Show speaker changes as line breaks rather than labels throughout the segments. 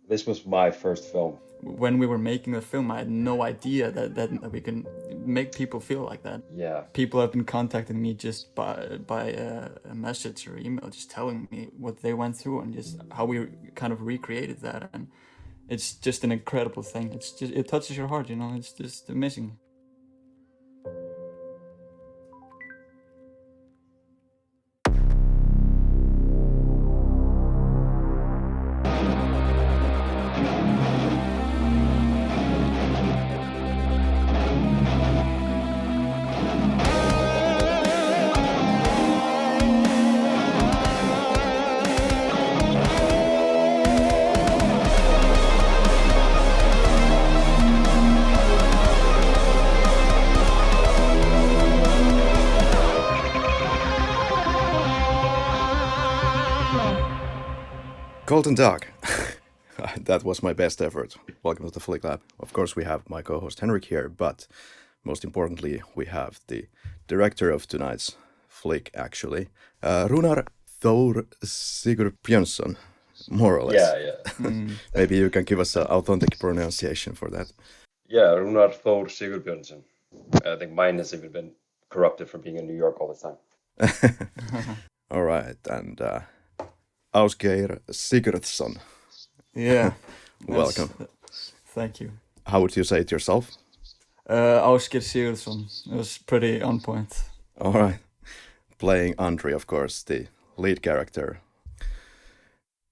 This was my first film.
When we were making the film, I had no idea that we can make people feel like that.
Yeah.
People have been contacting me just by a message or email, just telling me what they went through and just how we kind of recreated that. And it's just an incredible thing. It touches your heart, you know. It's just amazing.
Golden Dog. That was my best effort. Welcome to the Flick Lab. Of course, we have my co-host Henrik here, but most importantly, we have the director of tonight's flick, actually, Runar Thor Sigurðsson, more or less.
Yeah.
Maybe you can give us an authentic pronunciation for that.
Yeah, Runar Thor Sigurðsson. I think mine has even been corrupted from being in New York all the time.
All right, and Ásgeir Sigurðsson.
Yeah.
Welcome.
Thank you.
How would you say it yourself?
Ásgeir Sigurðsson. It was pretty on point.
All right. Playing Andri, of course, the lead character.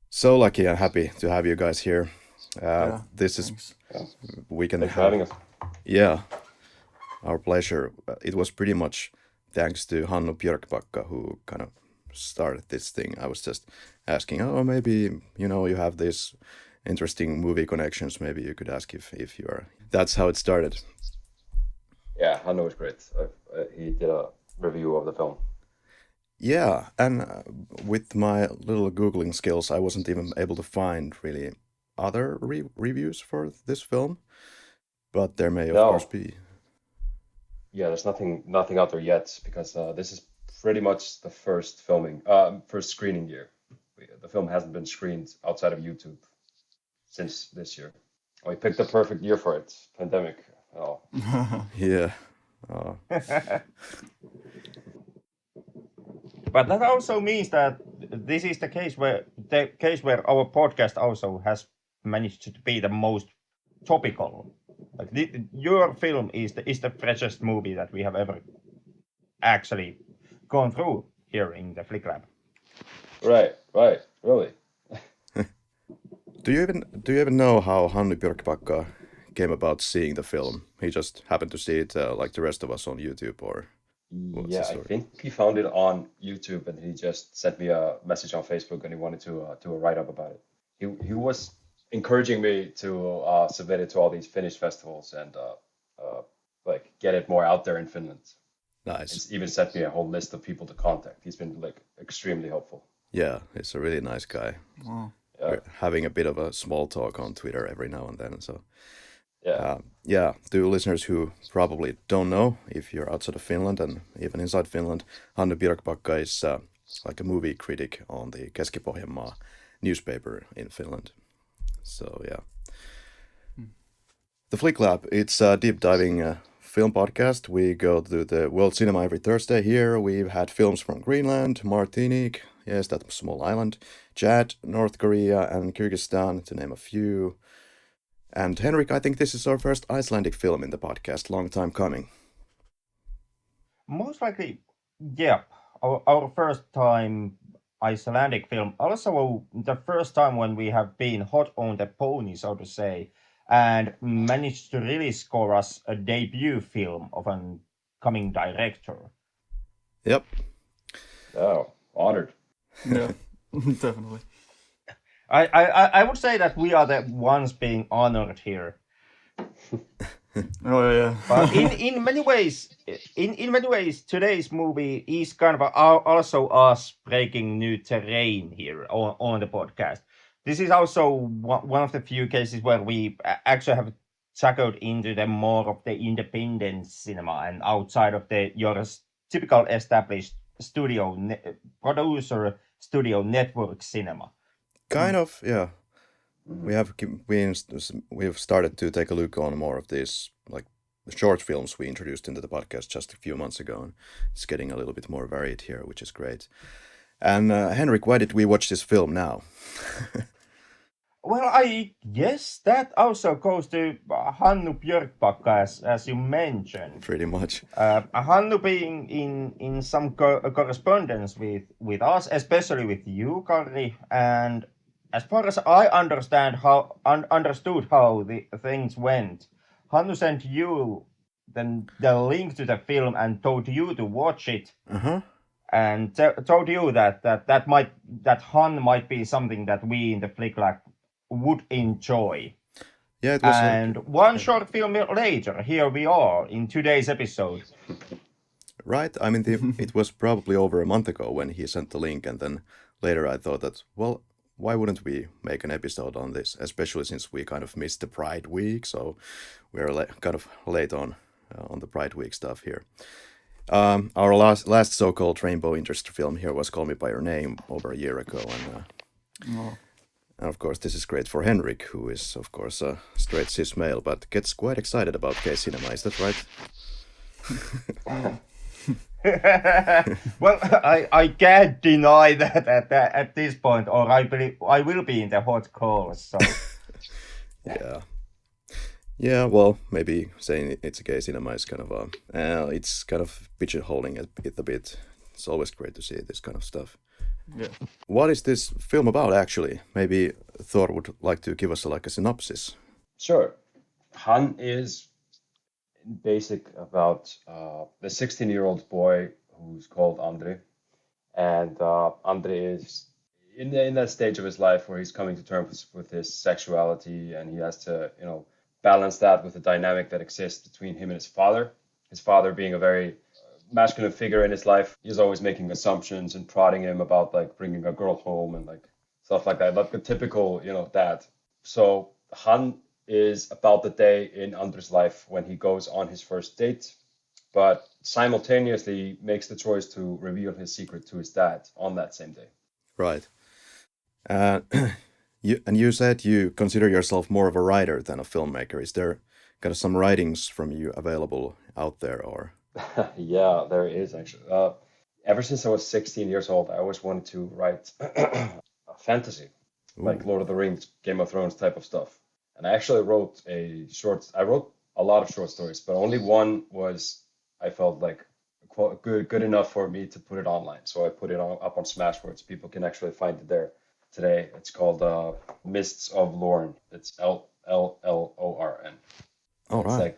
So lucky and happy to have you guys here. This is we can
Thanks for having us.
Yeah, our pleasure. It was pretty much thanks to Hannu Björkbakka who kind of started this thing. I was just asking, maybe you have these interesting movie connections. Maybe you could ask if you are. That's how it started.
Yeah, Hannu was great. He did a review of the film.
Yeah, and with my little Googling skills, I wasn't even able to find really other reviews for this film, but there may of course be.
Yeah, there's nothing out there yet because this is pretty much the first screening year. The film hasn't been screened outside of YouTube since this year. We picked the perfect year for it, pandemic. Oh.
Yeah.
But that also means that this is the case where our podcast also has managed to be the most topical. Like your film is the freshest movie that we have ever actually gone through here in the Flick Lab.
Right, really.
Do you even know how Hannu Björkbakka came about seeing the film? He just happened to see it like the rest of us on YouTube, or
yeah, I think he found it on YouTube and he just sent me a message on Facebook and he wanted to do a write-up about it. He was encouraging me to submit it to all these Finnish festivals and like get it more out there in Finland.
Nice.
He's even sent me a whole list of people to contact. He's been like extremely helpful.
Yeah, he's a really nice guy.
Wow.
We're having a bit of a small talk on Twitter every now and then. So
yeah,
to listeners who probably don't know, if you're outside of Finland and even inside Finland, Hannu Björkbakka is like a movie critic on the Keski-Pohjanmaa newspaper in Finland. So yeah. The Flick Lab, it's a deep diving film podcast. We go to the world cinema every Thursday here. We've had films from Greenland, Martinique, yes, that small island, Chad, North Korea, and Kyrgyzstan, to name a few. And Henrik, I think this is our first Icelandic film in the podcast, long time coming.
Most likely, yeah. Our first time Icelandic film. Also, the first time when we have been hot on the pony, so to say, and managed to really score us a debut film of an coming director.
Yep.
Oh, honored.
Yeah, definitely.
I would say that we are the ones being honored here.
Oh yeah.
But in many ways, today's movie is kind of also us breaking new terrain here on the podcast. This is also one of the few cases where we actually have tackled into the more of the independent cinema and outside of your typical established producer studio network cinema.
Kind of, yeah. we've started to take a look on more of these like the short films we introduced into the podcast just a few months ago, and it's getting a little bit more varied here, which is great. And Henrik, why did we watch this film now?
Well, I guess that also goes to Hannu Björkbacka, as you mentioned.
Pretty much.
Hannu being in some correspondence with us, especially with you, Karri, and as far as I understand understood how the things went, Hannu sent you then the link to the film and told you to watch it, and told you that Han might be something that we in the Flick Lab would enjoy.
Yeah, it was.
And one short film later, here we are in today's episode.
Right. I mean, it was probably over a month ago when he sent the link, and then later I thought that, well, why wouldn't we make an episode on this, especially since we kind of missed the Pride Week, so we're kind of late on the Pride Week stuff here. Our last so-called rainbow interest film here was Call Me by Your Name over a year ago, and of course this is great for Henrik, who is of course a straight cis male, but gets quite excited about gay cinema. Is that right?
Well, I can't deny that at this point, or I believe I will be in the hot calls. So
yeah. Well, maybe saying it's a gay cinema is kind of it's kind of pigeonholing it a bit. It's always great to see this kind of stuff.
Yeah.
What is this film about, actually? Maybe Thor would like to give us a synopsis.
Sure. Han is basic about the 16-year-old boy who's called Andre, and Andre is in that stage of his life where he's coming to terms with his sexuality, and he has to balance that with the dynamic that exists between him and his father. His father being a very masculine figure in his life, he's always making assumptions and prodding him about like bringing a girl home and like stuff like that, like the typical dad. So Han is about the day in Andre's life when he goes on his first date, but simultaneously makes the choice to reveal his secret to his dad on that same day.
Right. You said you consider yourself more of a writer than a filmmaker. Is there kind of some writings from you available out there, or?
Yeah, there is actually. Ever since I was 16 years old, I always wanted to write a fantasy, like Lord of the Rings, Game of Thrones type of stuff. And I actually wrote I wrote a lot of short stories, but only one was, I felt like good enough for me to put it online. So I put it up on Smashwords. People can actually find it there today. It's called Mists of Lorn. It's Llorn.
All right.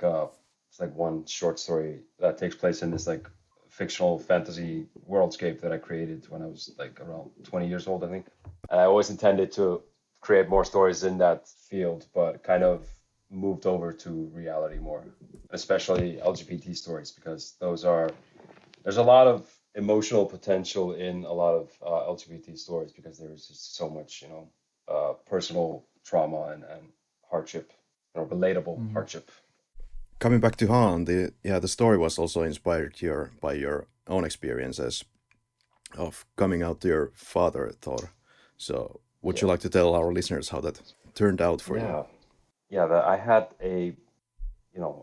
It's like one short story that takes place in this like fictional fantasy worldscape that I created when I was like around 20 years old, I think. And I always intended to create more stories in that field, but kind of moved over to reality more, especially LGBT stories, because there's a lot of emotional potential in a lot of LGBT stories, because there's just so much, personal trauma and hardship, relatable hardship.
Coming back to Han, the story was also inspired by your own experiences of coming out to your father, Thor. So would you like to tell our listeners how that turned out for you?
Yeah, I had a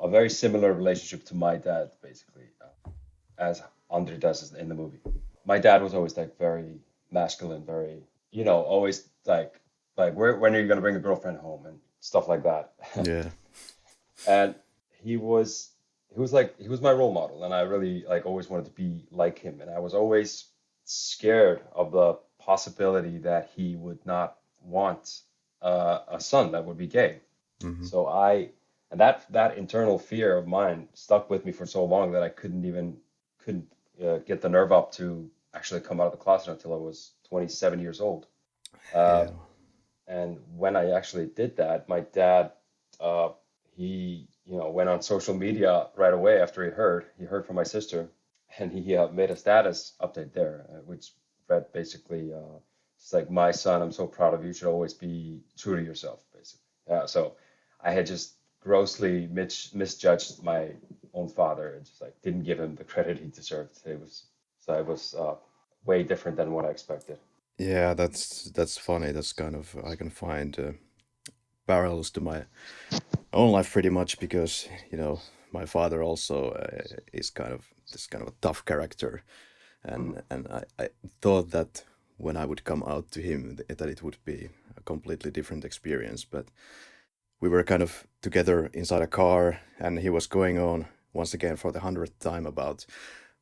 very similar relationship to my dad, basically, as Andre does in the movie. My dad was always like very masculine, very, always like when are you gonna bring a girlfriend home and stuff like that.
Yeah.
And he was my role model, and I really like always wanted to be like him, and I was always scared of the possibility that he would not want a son that would be gay.
Mm-hmm.
So that internal fear of mine stuck with me for so long that I couldn't get the nerve up to actually come out of the closet until I was 27 years old. And when I actually did that, my dad, he went on social media right away after he heard from my sister, and he made a status update there, which read basically, it's like, my son, I'm so proud of you. You should always be true to yourself, basically. Yeah. So I had just grossly misjudged my own father, and just like didn't give him the credit he deserved. It was way different than what I expected.
Yeah, that's funny. That's kind of, I can find parallels to my own life pretty much because my father also is kind of this kind of a tough character, and I thought that when I would come out to him that it would be a completely different experience, but we were kind of together inside a car, and he was going on once again for the 100th time about,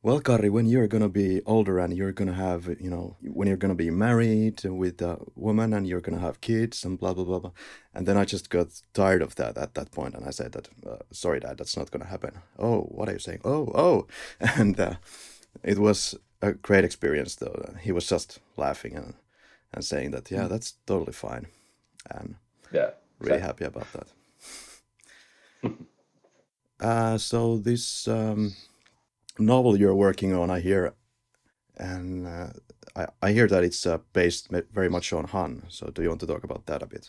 well, Karri, when you're gonna be older and you're gonna have, when you're gonna be married with a woman and you're gonna have kids and blah blah blah blah, and then I just got tired of that at that point, and I said that, sorry, Dad, that's not gonna happen. Oh, what are you saying? Oh, and it was a great experience though. He was just laughing and saying that, yeah, that's totally fine, and
Yeah,
really
exactly.
happy about that. So this novel you're working on, I hear, and I hear that it's based very much on Han. So do you want to talk about that a bit?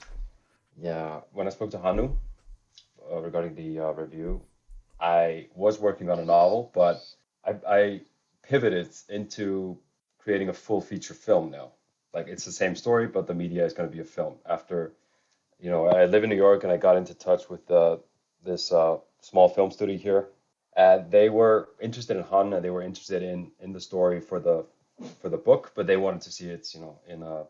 Yeah, when I spoke to Hanu regarding the review, I was working on a novel, but I pivoted into creating a full feature film now. Like it's the same story, but the media is going to be a film. After, I live in New York and I got into touch with this small film studio here, and they were interested in Han and they were interested in the story for the book, but they wanted to see it, in a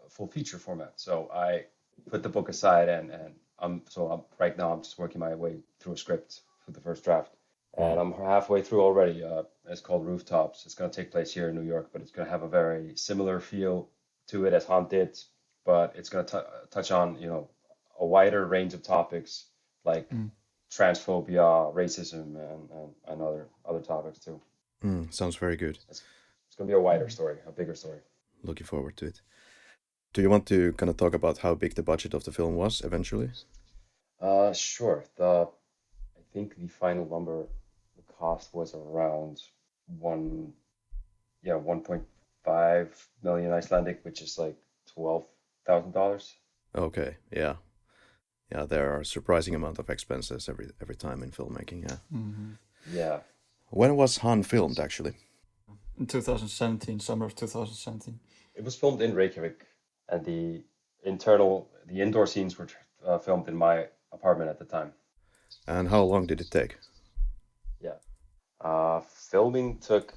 full feature format. So I put the book aside and I'm right now I'm just working my way through a script for the first draft. And
Wow.
I'm halfway through already. It's called Rooftops. It's going to take place here in New York, but it's going to have a very similar feel to it as Han did, but it's going to touch on, a wider range of topics like
Mm.
transphobia, racism, and other topics too.
Sounds very good.
It's going to be a wider story, a bigger story.
Looking forward to it. Do you want to kind of talk about how big the budget of the film was eventually?
Sure. I think the final number, the cost was around one, yeah, 1.5 million Icelandic, which is like $12,000.
Okay, yeah. Yeah, there are a surprising amount of expenses every time in filmmaking, yeah.
Mm-hmm.
Yeah,
When was Han filmed actually?
In 2017, summer of 2017.
it was filmed in Reykjavik, and the indoor scenes were filmed in my apartment at the time.
And how long did it take?
Yeah. Filming took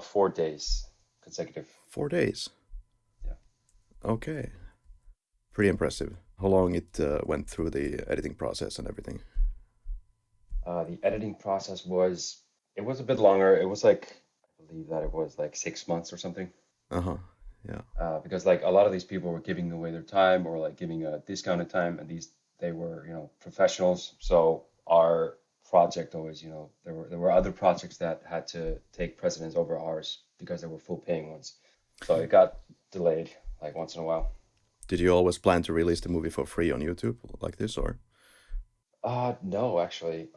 4 days consecutive.
4 days.
Yeah.
Okay. Pretty impressive. How long it went through the editing process and everything?
The editing process it was a bit longer. It was like, I believe that it was like 6 months or something.
Uh-huh. Yeah.
Because like a lot of these people were giving away their time or like giving a discounted time, and they were, professionals. So our project always, there were other projects that had to take precedence over ours because they were full paying ones. So it got delayed like once in a while.
Did you always plan to release the movie for free on YouTube like this, or?
No, actually.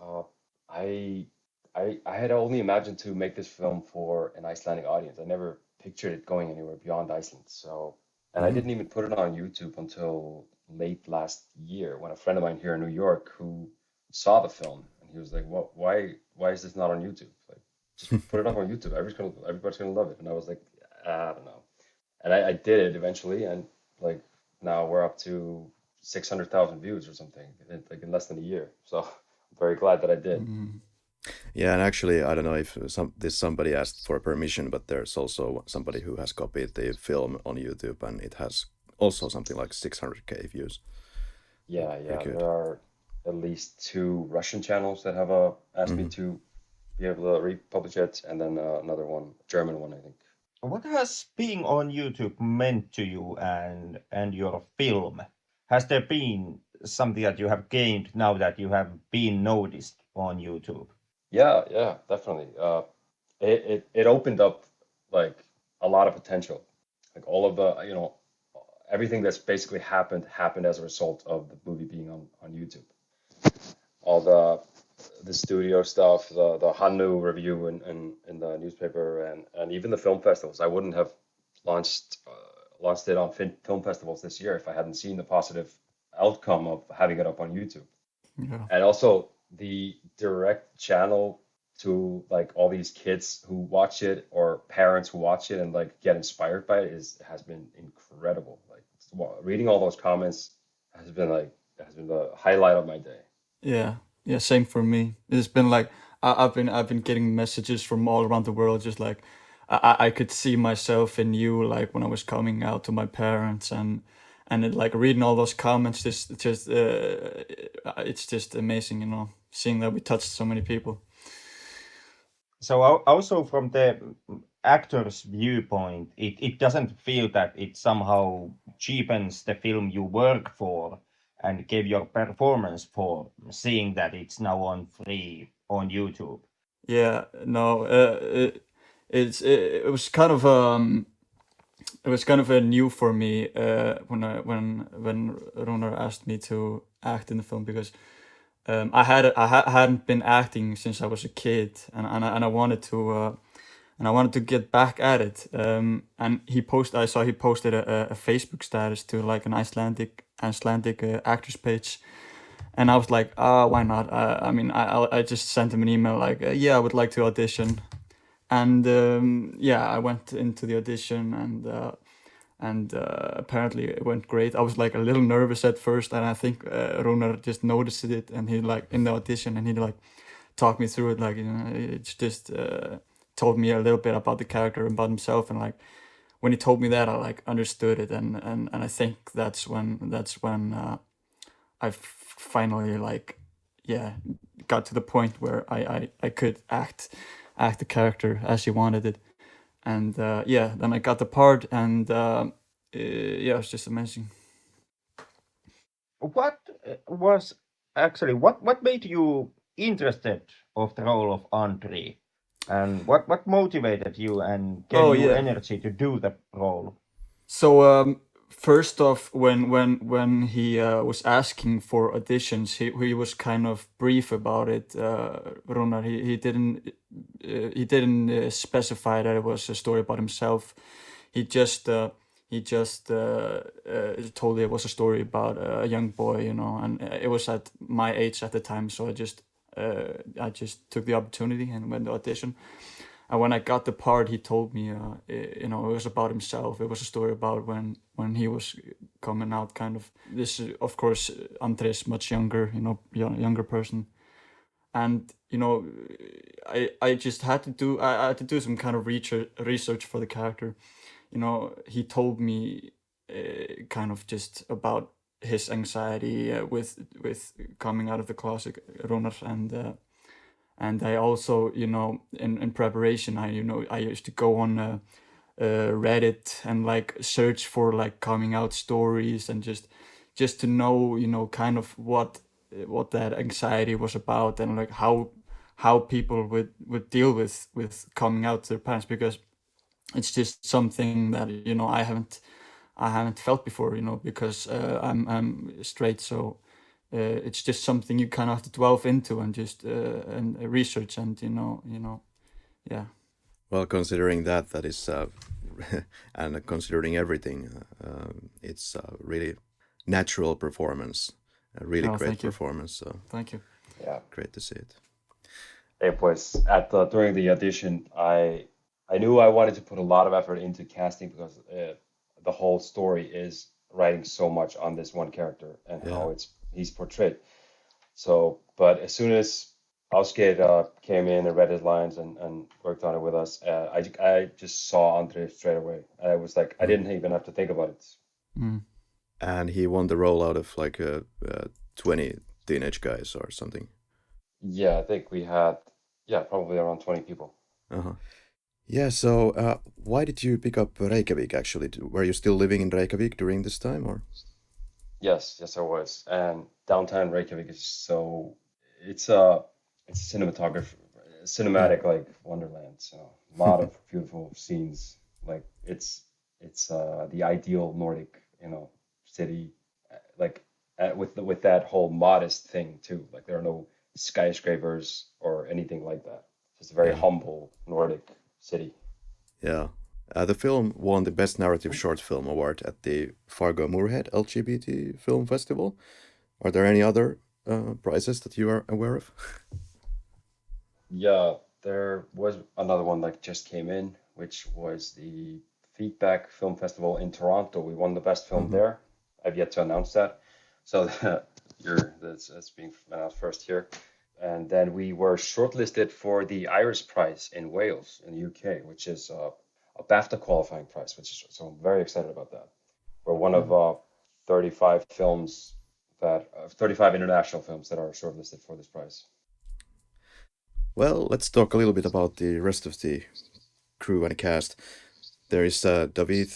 I I had only imagined to make this film for an Icelandic audience. I never pictured it going anywhere beyond Iceland. So, and I
Mm.
didn't even put it on YouTube until late last year when a friend of mine here in New York who saw the film and he was like, "What? Why is this not on YouTube? Like, just put it up on YouTube. Everybody's gonna love it." And I was like, I don't know. And I did it eventually, and like now we're up to 600,000 views or something, like in less than a year. So I'm very glad that I did.
Mm-hmm.
Yeah, and actually, I don't know if somebody asked for permission, but there's also somebody who has copied the film on YouTube, and it has also something like 600K views.
Yeah,
Pretty
yeah.
good.
There are at least two Russian channels that have asked me
Hmm.
to be able to republish it, and then another one, German one, I think.
What has being on YouTube meant to you and your film? Has there been something that you have gained now that you have been noticed on YouTube?
Yeah, yeah, definitely. It opened up like a lot of potential. Like all of the, everything that's basically happened as a result of the movie being on YouTube. All the studio stuff, the Hannu review in the newspaper, and even the film festivals. I wouldn't have launched it on film festivals this year if I hadn't seen the positive outcome of having it up on YouTube.
Yeah.
And also the direct channel to like all these kids who watch it or parents who watch it and like get inspired by it has been incredible. Like reading all those comments has been the highlight of my day.
Yeah, yeah, same for me. It's been like I've been getting messages from all around the world, just like I could see myself in you, like when I was coming out to my parents, and it, like reading all those comments, just it's just amazing, seeing that we touched so many people.
So also from the actor's viewpoint, it doesn't feel that it somehow cheapens the film you work for and gave your performance for, seeing that it's now on free on YouTube.
Yeah, no, it was kind of new for me when Runar asked me to act in the film, because I hadn't been acting since I was a kid, and I wanted to get back at it. And I saw he posted a Facebook status to like an Icelandic actors page, and I was like, why not? I mean, I just sent him an email like, yeah, I would like to audition, and yeah, I went into the audition, and apparently it went great. I was like a little nervous at first, and I think Runar just noticed it, and he like in the audition, and he like talked me through it, like it's just told me a little bit about the character, about himself, and like when he told me that, I like understood it, and I think that's when I finally like, yeah, got to the point where I could act the character as he wanted it, and yeah, then I got the part, and yeah, it was just amazing.
What was actually what made you interested of the role of Andri, and what motivated you and gave
Oh
you
yeah.
energy to do the role?
So first off, when he was asking for auditions, he was kind of brief about it. Runar, he didn't specify that it was a story about himself. He just told it was a story about a young boy, and it was at my age at the time. So I just took the opportunity and went to audition. And when I got the part, he told me, it was about himself. It was a story about when he was coming out, kind of. This, of course, Andres much younger, younger person, and I just had to do I had to do some kind of research for the character. He told me kind of just about his anxiety with coming out of the closet, Runar, and I also, in preparation, I used to go on Reddit and like search for like coming out stories, and just to know, kind of what that anxiety was about, and like how people would deal with coming out to their parents, because it's just something that I haven't felt before, because I'm straight, so it's just something you kind of have to delve into and just and research, and yeah.
Well, considering that is, and considering everything, it's a really natural performance, a really
Oh,
great
thank you.
performance. So
Thank you.
Yeah.
great to see it.
Hey, pues, during the audition, I knew I wanted to put a lot of effort into casting because the whole story is writing so much on this one character and
Yeah.
how he's portrayed. So, but as soon as Ásgeir came in and read his lines and worked on it with us, I just saw Andre straight away. I was like, I didn't even have to think about it.
Mm.
And he won the role out of like 20 teenage guys or something.
Yeah, I think we had, probably around 20 people.
Uh-huh. Yeah, so why did you pick up Reykjavik actually? Were you still living in Reykjavik during this time, or?
Yes, I was. And downtown Reykjavik is it's a cinematic like wonderland. So a lot of beautiful scenes. Like it's the ideal Nordic, city, like with that whole modest thing too. Like there are no skyscrapers or anything like that. It's a very
Yeah.
humble Nordic city.
Yeah. The film won the Best Narrative Short Film Award at the Fargo Moorhead LGBT Film Festival. Are there any other prizes that you are aware of?
Yeah, there was another one that just came in, which was the Feedback Film Festival in Toronto. We won the best film
Mhm.
there. I've yet to announce that. So that's being announced first here. And then we were shortlisted for the Iris Prize in Wales in the UK, which is a BAFTA qualifying prize, so I'm very excited about that. We're one of 35 films 35 international films that are shortlisted for this prize.
Well, let's talk a little bit about the rest of the crew and cast. There is David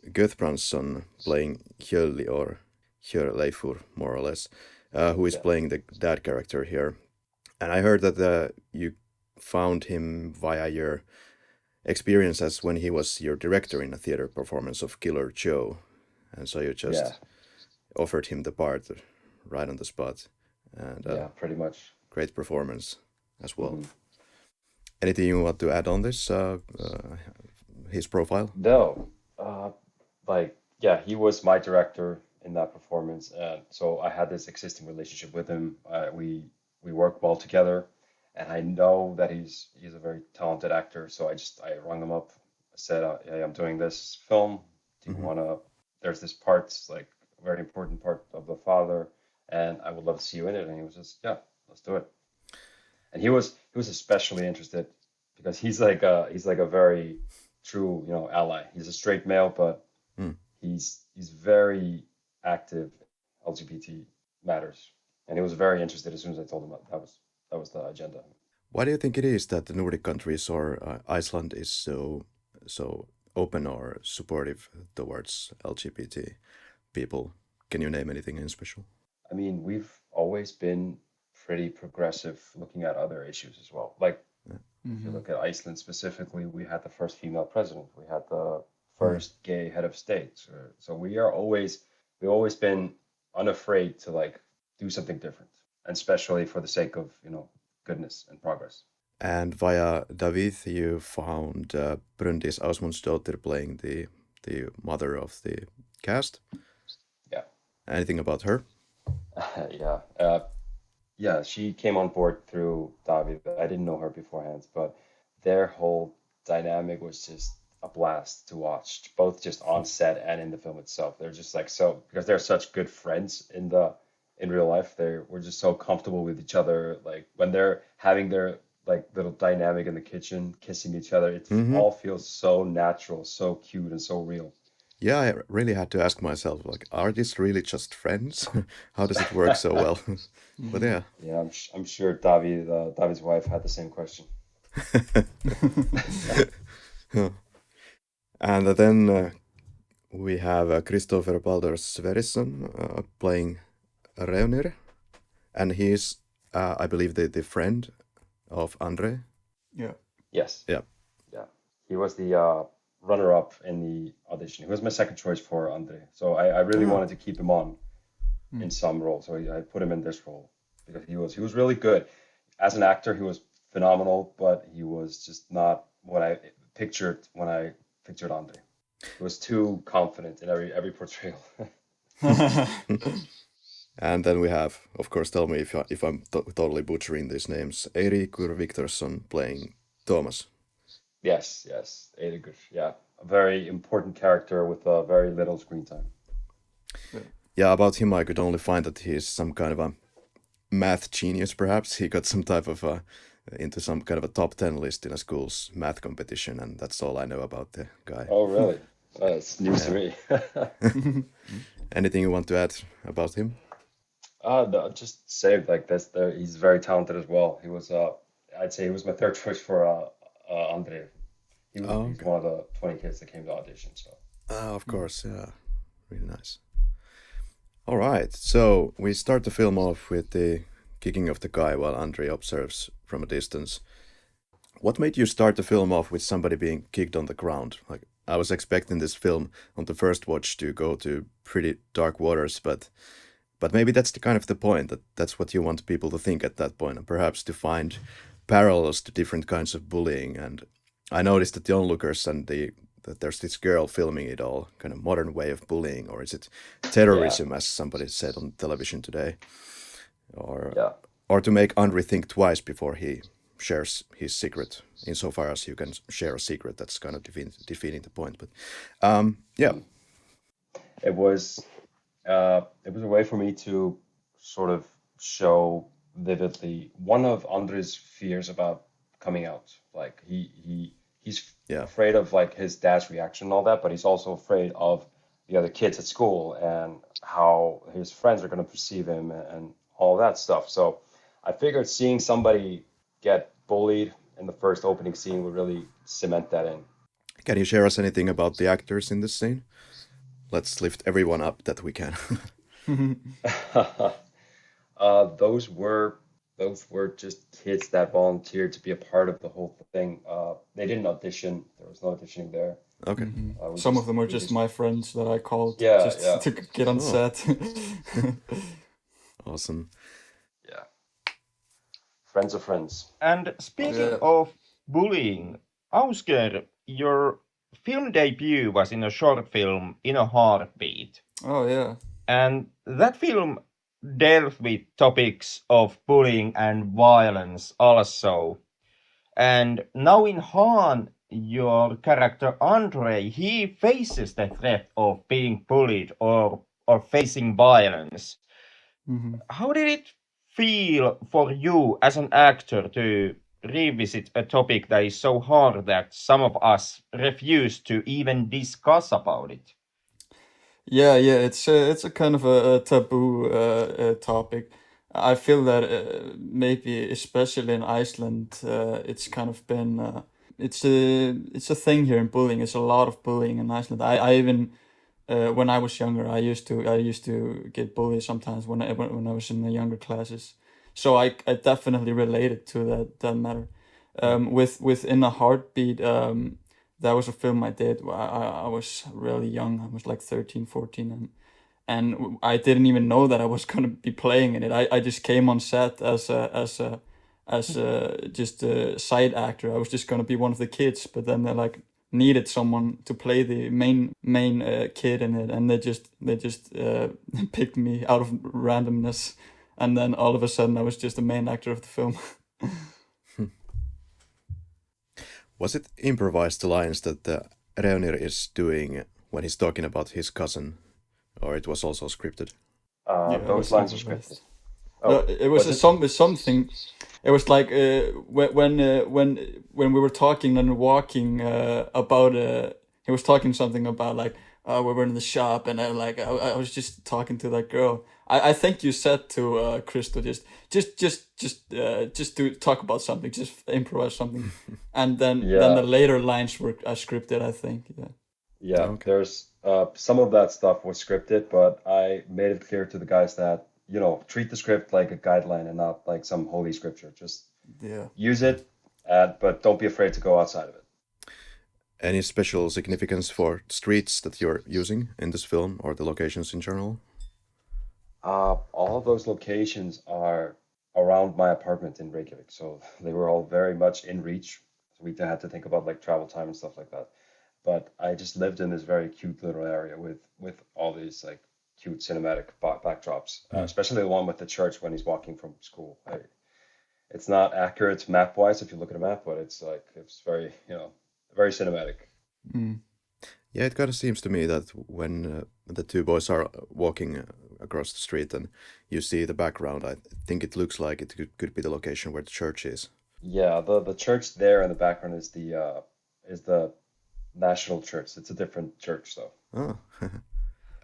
Guðbrandsson playing Hjölli or Hjörleifur, more or less, who is playing the dad character here. And I heard that you found him via your experience as when he was your director in a theater performance of Killer Joe. And so you just offered him the part right on the spot. And
pretty much.
Great performance as well. Anything you want to add on this, his profile?
No. He was my director in that performance. And so I had this existing relationship with him. We work well together. And I know that he's a very talented actor. So I rung him up. I said, hey, I'm doing this film. Do you want to, there's this part, it's like a very important part of the father. And I would love to see you in it. And he was just, yeah, let's do it. And he was especially interested because he's like a very true, ally. He's a straight male, but he's very active LGBT matters. And he was very interested as soon as I told him that was the agenda.
Why do you think it is that the Nordic countries or Iceland is so open or supportive towards LGBT people? Can you name anything in special?
I mean, we've always been pretty progressive looking at other issues as well. Like if you look at Iceland specifically, we had the first female president. We had the first gay head of state. So we've always been unafraid to like do something different, and especially for the sake of, goodness and progress.
And via David, you found Bryndís Ásmundsdóttir playing the mother of the cast.
Yeah.
Anything about her?
Yeah, she came on board through David. I didn't know her beforehand, but their whole dynamic was just a blast to watch, both just on set and in the film itself. They're just like because they're such good friends in real life. We're just so comfortable with each other. Like when they're having their like little dynamic in the kitchen, kissing each other, it all feels so natural, so cute, and so real.
Yeah, I really had to ask myself, like, are these really just friends? How does it work so well? But yeah.
Yeah, I'm sure David's wife had the same question.
And then we have Kristoffer Baldur Sverrisson playing Reunir, and he's, I believe, the friend of Andre.
Yeah.
Yes.
Yeah.
Yeah. He was the runner-up in the audition. He was my second choice for Andre. So I really wanted to keep him on in some role. So I put him in this role because he was really good. As an actor, he was phenomenal, but he was just not what I pictured when I pictured Andre. He was too confident in every portrayal.
And then we have, of course, tell me if I'm totally butchering these names, Eiríkur Viktorsson playing Thomas.
Yes, Eiríkur. Yeah, a very important character with very little screen time.
Yeah, about him, I could only find that he's some kind of a math genius, perhaps. He got some type of into some kind of a top 10 list in a school's math competition, and that's all I know about the guy.
Oh, really? That's news to me.
Anything you want to add about him?
No, just say like this. He's very talented as well. He was, I'd say, he was my third choice for Andre. He's one of the 20 kids that came to audition. So.
Of course, yeah, really nice. All right, so we start the film off with the kicking of the guy while Andre observes from a distance. What made you start the film off with somebody being kicked on the ground? Like, I was expecting this film on the first watch to go to pretty dark waters, but maybe that's the kind of the point, that's what you want people to think at that point, and perhaps to find parallels to different kinds of bullying. And I noticed that the onlookers and that there's this girl filming it all, kind of modern way of bullying, or is it terrorism, as somebody said on television today, or to make Andre think twice before he shares his secret, insofar as you can share a secret. That's kind of defeating the point. But yeah,
it was It was a way for me to sort of show vividly one of Andre's fears about coming out. Like he's
Yeah.
afraid of like his dad's reaction and all that, but he's also afraid of the other kids at school and how his friends are going to perceive him and all that stuff. So I figured seeing somebody get bullied in the first opening scene would really cement that in.
Can you share us anything about the actors in this scene? Let's lift everyone up that we can.
Those were just kids that volunteered to be a part of the whole thing. They didn't audition. There was no auditioning there.
Okay.
Some of them were just my friends that I called
Yeah,
just
yeah.
to get on
Oh.
set.
Awesome.
Yeah. Friends of friends.
And speaking
Yeah.
of bullying, Ásgeir, your film debut was in a short film, In a Heartbeat.
Oh yeah.
And that film dealt with topics of bullying and violence also. And now in HANN, your character Andre, he faces the threat of being bullied or facing violence. How did it feel for you as an actor to revisit a topic that is so hard that some of us refuse to even discuss about it?
Yeah, it's a kind of a taboo topic. I feel that maybe especially in Iceland, it's kind of been it's a thing here in bullying. It's a lot of bullying in Iceland. I even when I was younger, I used to get bullied sometimes when I was in the younger classes. So I definitely related to that matter. With In a Heartbeat, that was a film I did. I was really young. I was like 13, 14, and I didn't even know that I was gonna be playing in it. I just came on set as just a side actor. I was just gonna be one of the kids, but then they like needed someone to play the main kid in it, and they just picked me out of randomness, and then all of a sudden I was just the main actor of the film.
Was it improvised lines that Reunir is doing when he's talking about his cousin, or it was also scripted?
Yeah, it
Those
was
lines are
improvised.
scripted.
No,
Oh,
it was something. It was like when we were talking and walking about he was talking something about like we were in the shop and I was just talking to that girl. I think you said to Crystal just to talk about something, just improvise something, and then
Yeah.
the later lines were scripted. I think
Yeah,
Okay.
there's some of that stuff was scripted, but I made it clear to the guys that, treat the script like a guideline and not like some holy scripture. Just
yeah.
use it, but don't be afraid to go outside of it.
Any special significance for streets that you're using in this film or the locations in general?
All of those locations are around my apartment in Reykjavik, so they were all very much in reach. So we had to think about like travel time and stuff like that. But I just lived in this very cute little area with all these like cute cinematic backdrops, especially the one with the church when he's walking from school. It's not accurate map wise if you look at a map, but it's very very cinematic.
Yeah, it kind of seems to me that when the two boys are walking across the street and you see the background, I think it looks like it could be the location where the church is.
Yeah, the church there in the background is the National Church. It's a different church though.
Oh.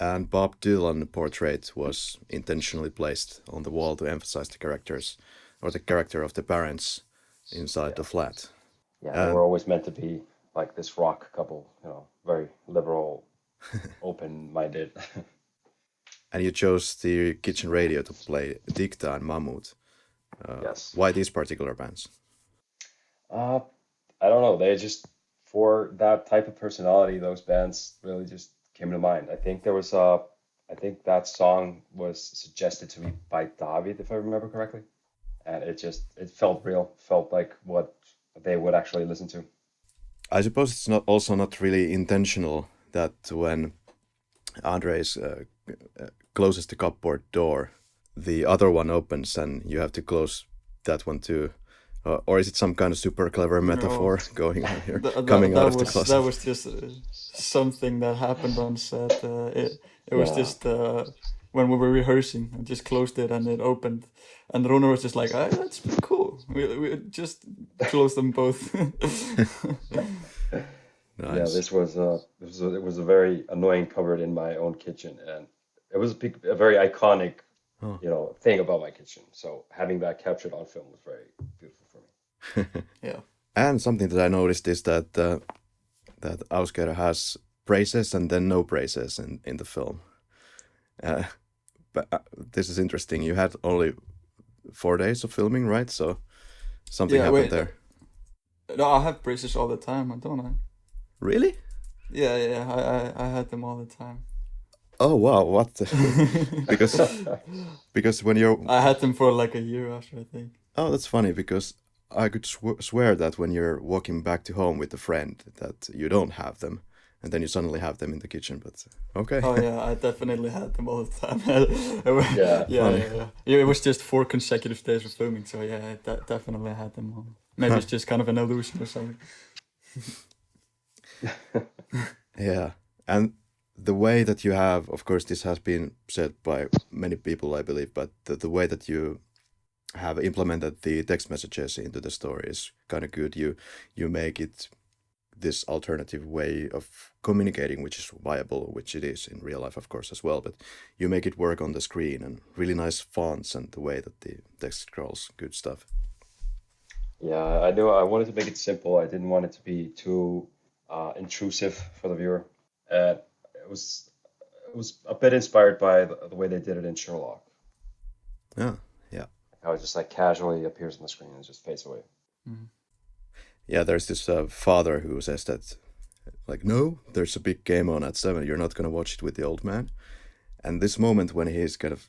And Bob Dylan portrait was intentionally placed on the wall to emphasize the characters or the character of the parents inside the flat.
Yeah, they were always meant to be like this rock couple, very liberal, open-minded.
And you chose the kitchen radio to play Dikta and Mammut.
Yes.
Why these particular bands?
I don't know. They just, for that type of personality, those bands really just came to mind. I think that song was suggested to me by David, if I remember correctly. And it felt real, felt like what they would actually listen to.
I suppose it's not really intentional that when Andres closes the cupboard door, the other one opens and you have to close that one too. Or is it some kind of super clever metaphor
No,
going on here?
that,
Coming out
that
of the
was
closet.
just something that happened on set. It was
Yeah,
just when we were rehearsing, I just closed it and it opened, and Runar was just like, "Ah, that's pretty cool." We just closed them both.
yeah.
Nice.
It was a very annoying cupboard in my own kitchen, and it was a very iconic,
Oh.
thing about my kitchen. So having that captured on film was very beautiful for me.
Yeah.
And something that I noticed is that Ásgeir has braces and then no braces in the film. Uh, but this is interesting. You had only 4 days of filming, right? So something
Yeah.
happened
Wait.
there.
No, I have braces all the time, don't I?
Really?
Yeah. Yeah. I had them all the time.
Oh wow! What? because because when you're
I had them for like a year after, I think.
oh, that's funny because I could swear that when you're walking back to home with a friend that you don't have them, and then you suddenly have them in the kitchen. But okay,
Oh yeah, I definitely had them all the time.
Yeah,
Yeah,
funny.
yeah, yeah. Yeah, it was just 4 consecutive days of filming, so yeah, I definitely had them all. Maybe it's just kind of an illusion or something.
Yeah, and the way that you have, of course, this has been said by many people, I believe, but the way that you have implemented the text messages into the story is kind of good. You make it this alternative way of communicating, which is viable, which it is in real life, of course, as well. But you make it work on the screen and really nice fonts and the way that the text scrolls, good stuff.
yeah. I knew I wanted to make it simple. I didn't want it to be too intrusive for the viewer. And it was a bit inspired by the way they did it in Sherlock.
Yeah, yeah,
How it just like casually appears on the screen and just fades away.
Mhm.
yeah. There's this father who says that, like, no, there's a big game on at 7. You're not gonna watch it with the old man. And this moment when he's kind of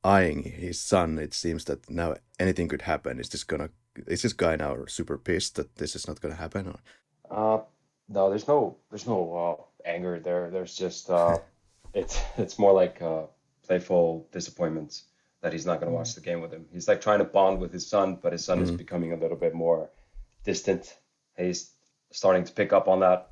eyeing his son, it seems that now anything could happen. Is this guy now super pissed that this is not gonna happen? Or
Uh, no, there's no anger there. There's just it's more like playful disappointment that he's not going to watch the game with him. He's like trying to bond with his son, but his son is
mm,
becoming a little bit more distant. He's starting to pick up on that.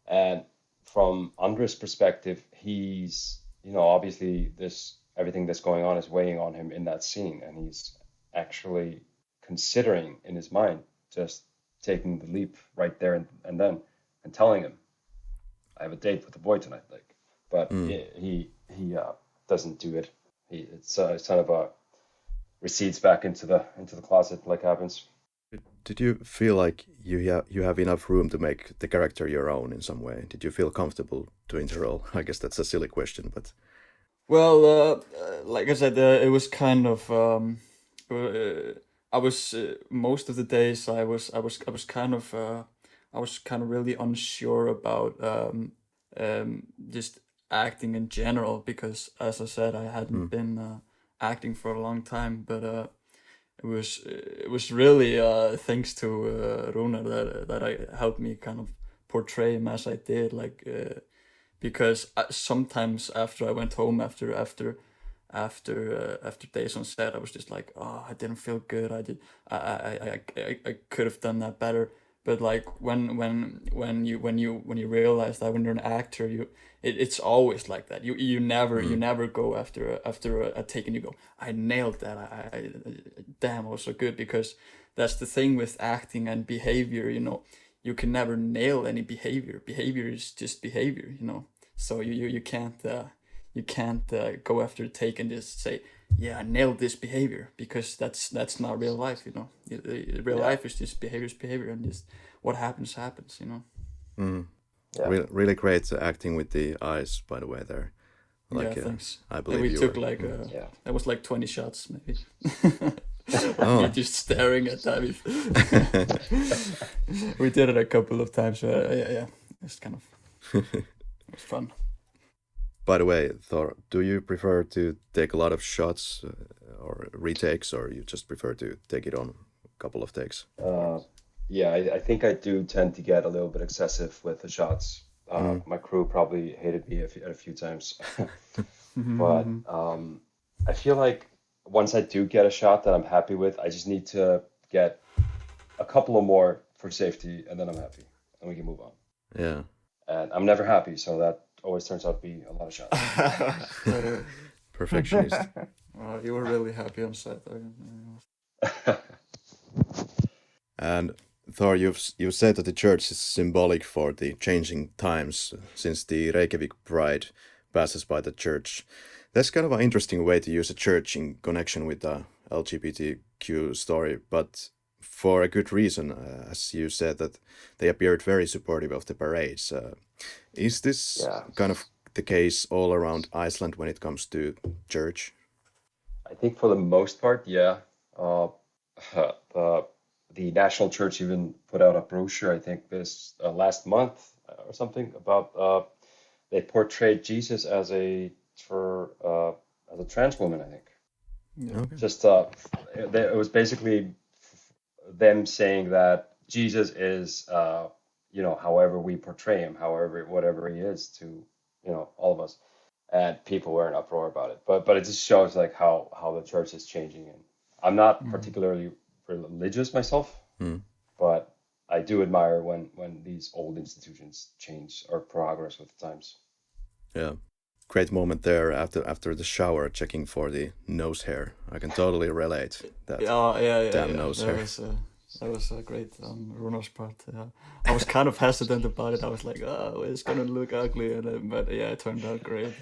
And from Andres' perspective, he's, obviously this everything that's going on is weighing on him in that scene, and he's actually considering in his mind just taking the leap right there and then and telling him, I have a date with the boy tonight, like, but
mm.
he doesn't do it. It's kind of recedes back into the closet like happens.
Did you feel like you have enough room to make the character your own in some way? Did you feel comfortable doing the role? I guess that's a silly question, but
Well, like I said, it was kind of I was most of the days I was kind of really unsure about just acting in general because, as I said, I hadn't
mm,
been acting for a long time, but it was really thanks to Runar that I helped me kind of portray him as I did, like because sometimes after I went home after days on set, I was just like, oh, I didn't feel good. I could have done that better. But like when you realize that when you're an actor, it's always like that. You
mm,
never go after a take and you go, I nailed that. Damn, I was so good, because that's the thing with acting and behavior. You can never nail any behavior. Behavior is just behavior. So you can't go after a take and just say, yeah, I nailed this behavior, because that's not real life. Real
Yeah,
life is just behavior, and just what happens.
mm.
yeah,
Really great acting with the eyes, by the way. There,
Yeah,
like
thanks.
I
And
believe
we
you
took
were.
like
Mm.
yeah.
that was like 20 shots maybe. Me
Oh,
just staring at that. We did it a couple of times. Yeah, it's kind of it was fun.
by the way, Thor, do you prefer to take a lot of shots or retakes, or you just prefer to take it on a couple of takes?
Uh, yeah, I think I do tend to get a little bit excessive with the shots.
Mm,
My crew probably hated me a few times, but
Mhm.
I feel like once I do get a shot that I'm happy with, I just need to get a couple of more for safety, and then I'm happy, and we can move on.
Yeah.
And I'm never happy, so that always turns out to be a lot of shots.
Perfectionist.
Oh, you were really happy on set.
And Thor, you've said that the church is symbolic for the changing times since the Reykjavik Pride passes by the church. That's kind of an interesting way to use a church in connection with the LGBTQ story, but for a good reason, as you said, that they appeared very supportive of the parades. Is this kind of the case all around Iceland when it comes to church?
I think for the most part, yeah. The National Church even put out a brochure, I think this last month or something, about they portrayed Jesus as a trans woman, I think.
Yeah.
Okay.
Just it was basically them saying that Jesus is however we portray him, however whatever he is to all of us, and people were in uproar about it. But it just shows like how the church is changing, and I'm not particularly religious myself, but I do admire when these old institutions change or progress with the times.
Yeah. Great moment there after the shower, checking for the nose hair. I can totally relate. That damn nose hair.
That was a great Runar's part. I was kind of hesitant about it. I was like, oh, it's gonna look ugly, but yeah, it turned out great.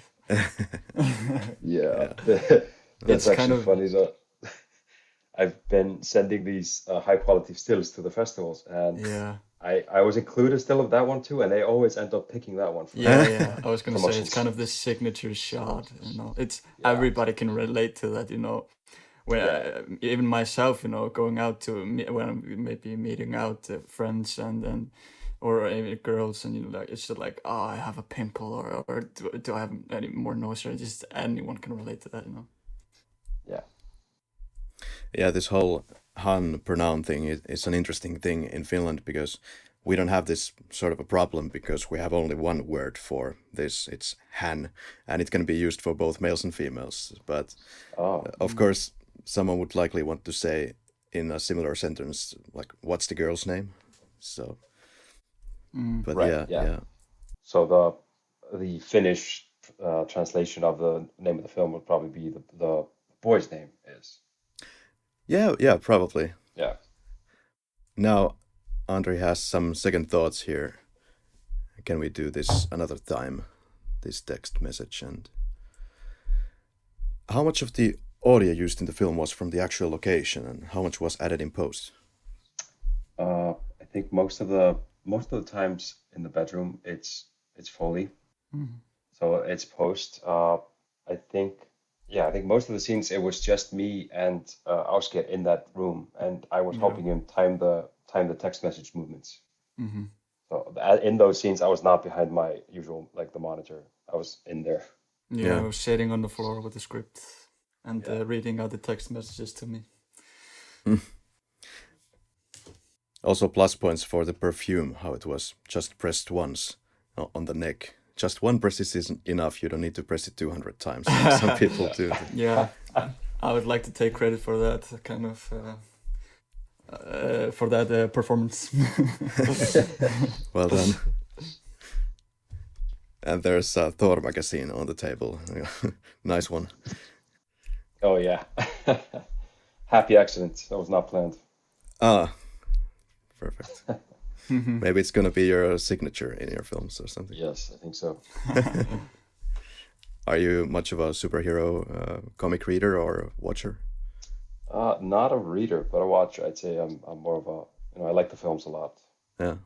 Yeah.
It's
That's
kind
actually
of
funny. So I've been sending these high quality stills to the festivals, and
yeah.
I was included still of that one too, and they always end up picking that one for
Yeah. I was gonna say it's
promotions.
kind of this signature shot. It's
Yeah.
everybody can relate to that. When
Yeah.
even myself, going out to when I'm maybe meeting out friends and or even girls, and like it's just like, oh, I have a pimple, or do I have any more nose hair? Just anyone can relate to that.
Yeah.
Yeah, this whole HANN pronoun thing is an interesting thing in Finland because we don't have this sort of a problem because we have only one word for this. It's HANN, and it can be used for both males and females. But of course, someone would likely want to say in a similar sentence, like, what's the girl's name? So, but
Right.
yeah.
So the Finnish translation of the name of the film would probably be the boy's name is.
Yeah, probably.
Yeah.
Now, Andre has some second thoughts here. Can we do this another time, this text message? And how much of the audio used in the film was from the actual location, and how much was added in post?
I think most of the times in the bedroom it's Foley, so it's post. I think most of the scenes it was just me and Ásgeir in that room, and I was helping him time the text message movements. So in those scenes, I was not behind my usual the monitor. I was in there.
Yeah, I was sitting on the floor with the script and reading out the text messages to me.
Also, plus points for the perfume, how it was just pressed once on the neck. Just one press is enough. You don't need to press it 200 times. Like some people do.
Yeah, I would like to take credit for that kind of for that performance.
Well done. And there's a Thor magazine on the table. Nice one.
Oh yeah, happy accident. That was not planned.
Ah, perfect. Maybe it's gonna be your signature in your films or something.
Yes, I think so.
Are you much of a superhero comic reader or watcher?
Not a reader, but a watcher. I'd say I'm more of a, I like the films a lot.
Yeah.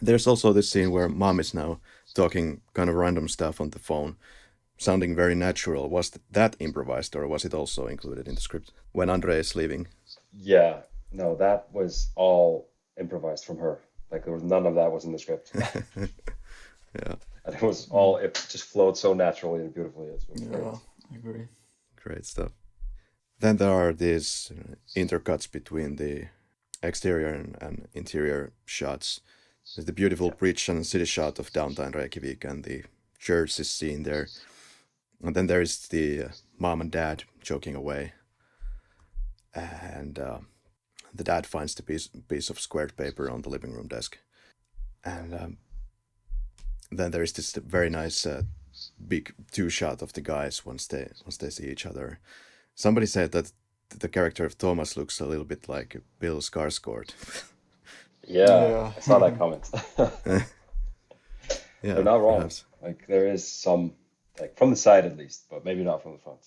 There's also this scene where mom is now talking kind of random stuff on the phone, sounding very natural. Was that improvised, or was it also included in the script when Andre is leaving?
Yeah, no, that was all improvised from her. Like there was none of that was in the script.
Yeah.
And it was all, it just flowed so naturally and beautifully. It was great.
I agree.
Great stuff. Then there are these intercuts between the exterior and interior shots. There's the beautiful bridge and city shot of downtown Reykjavik, and the church is seen there. And then there is the mom and dad joking away. And the dad finds the piece of squared paper on the living room desk, and then there is this very nice big two shot of the guys once they see each other. Somebody said that the character of Thomas looks a little bit like Bill Skarsgård.
Yeah, I saw that comment.
Yeah,
They're not wrong.
perhaps.
Like there is some, like from the side at least, but maybe not from the front.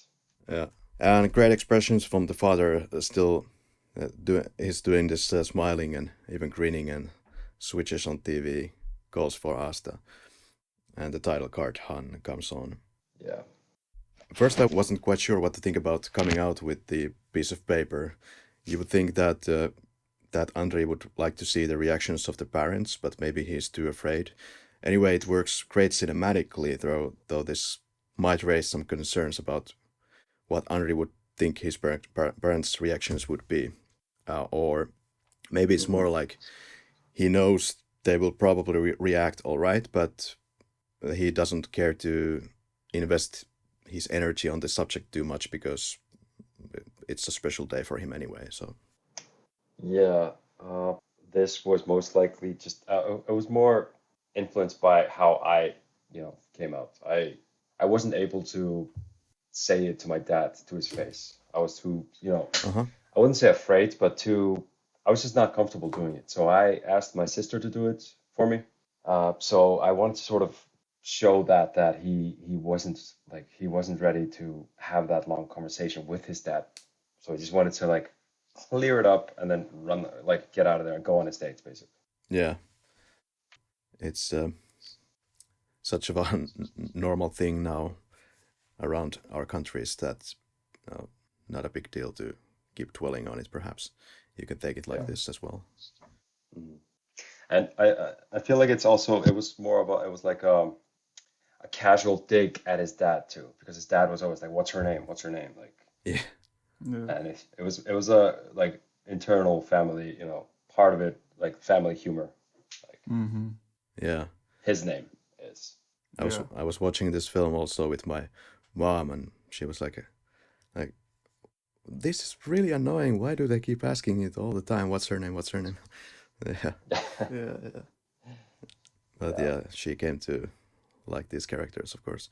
Yeah, and great expressions from the father. Still, he's doing this smiling and even grinning, and switches on TV, calls for Asta, and the title card HANN comes on.
Yeah.
First, I wasn't quite sure what to think about coming out with the piece of paper. You would think that that Andrei would like to see the reactions of the parents, but maybe he's too afraid. Anyway, it works great cinematically, though this might raise some concerns about what Andrei would think his parents' reactions would be. Or maybe it's more like he knows they will probably react all right, but he doesn't care to invest his energy on the subject too much because it's a special day for him anyway. So
Yeah, this was most likely just it was more influenced by how I, came out. I wasn't able to say it to my dad to his face. I was too, I wouldn't say afraid, but I was just not comfortable doing it. So I asked my sister to do it for me. So I wanted to sort of show that he wasn't ready to have that long conversation with his dad. So I just wanted to like clear it up and then get out of there and go on his dates, basically.
yeah, it's such a normal thing now around our countries that not a big deal to keep dwelling on it. Perhaps you can take it like this as well.
Mhm. And I feel like it was like a casual dig at his dad too, because his dad was always like, "What's her name? What's her name?" Like,
Yeah,
and it was a like internal family, part of it, like family humor. Like
yeah.
his name is.
I was watching this film also with my mom, and she was like, "This is really annoying. Why do they keep asking it all the time? What's her name? What's her name?" Yeah,
yeah.
but yeah, she came to like these characters, of course.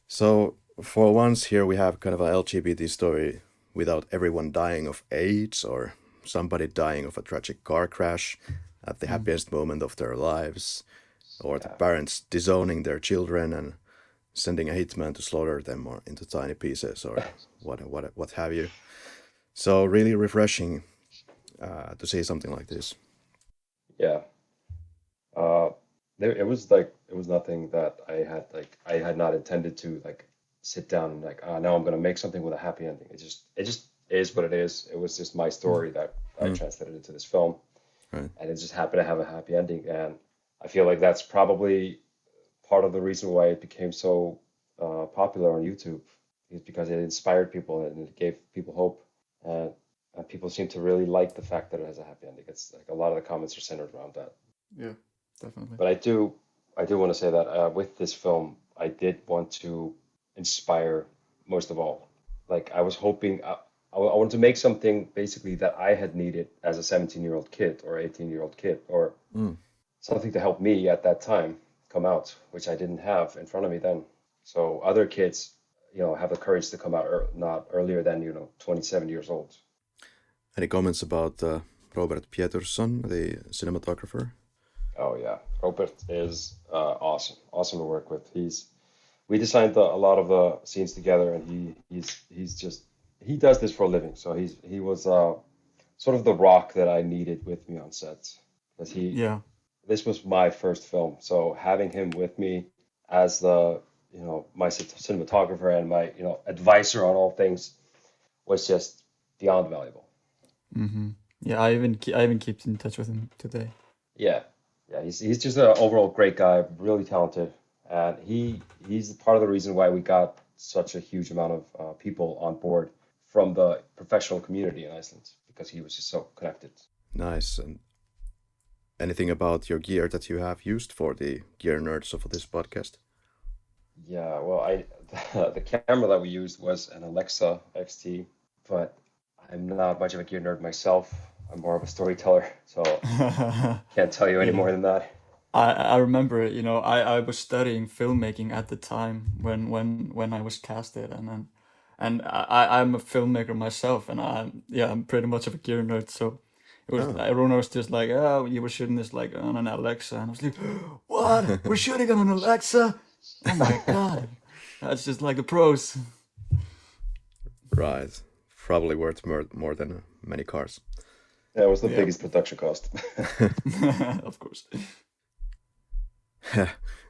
So for once here we have kind of an LGBT story without everyone dying of AIDS or somebody dying of a tragic car crash at the happiest moment of their lives, or the parents disowning their children and sending a hitman to slaughter them or into tiny pieces or what have you. So really refreshing to see something like this.
Yeah. It was nothing that I had not intended to like sit down and like now I'm gonna make something with a happy ending. It just is what it is. It was just my story that I translated into this film,
Right.
and it just happened to have a happy ending. And I feel like that's probably part of the reason why it became so popular on YouTube, is because it inspired people and it gave people hope, and people seem to really like the fact that it has a happy ending. It's like a lot of the comments are centered around that.
Yeah, definitely.
But I do want to say that with this film, I did want to inspire most of all. Like I was hoping, I wanted to make something basically that I had needed as a 17-year-old kid or 18-year-old kid, or something to help me at that time come out, which I didn't have in front of me then. So other kids, have the courage to come out not earlier than 27 years old.
Any comments about Robert Pietursson, the cinematographer?
Oh yeah, Robert is awesome to work with. We designed a lot of the scenes together, and he does this for a living. So he was sort of the rock that I needed with me on set, because this was my first film. So having him with me as my cinematographer and my advisor on all things was just beyond valuable.
Yeah, I even keep in touch with him today.
Yeah, he's just an overall great guy, really talented, and he's part of the reason why we got such a huge amount of people on board from the professional community in Iceland, because he was just so connected.
Nice. And anything about your gear that you have used for the gear nerds of this podcast?
Yeah, well, the camera that we used was an Alexa XT, but I'm not much of a gear nerd myself. I'm more of a storyteller, so can't tell you any
Yeah.
more than that.
I remember, I was studying filmmaking at the time when I was casted, I'm a filmmaker myself, and I'm pretty much of a gear nerd. So it was Runar was just like, oh, you were shooting this like on an Alexa, and I was like, what? We're shooting on an Alexa? Oh my god, that's just like the pros.
Right. Probably worth more than many cars.
That was the
Yeah.
biggest production cost.
Of course.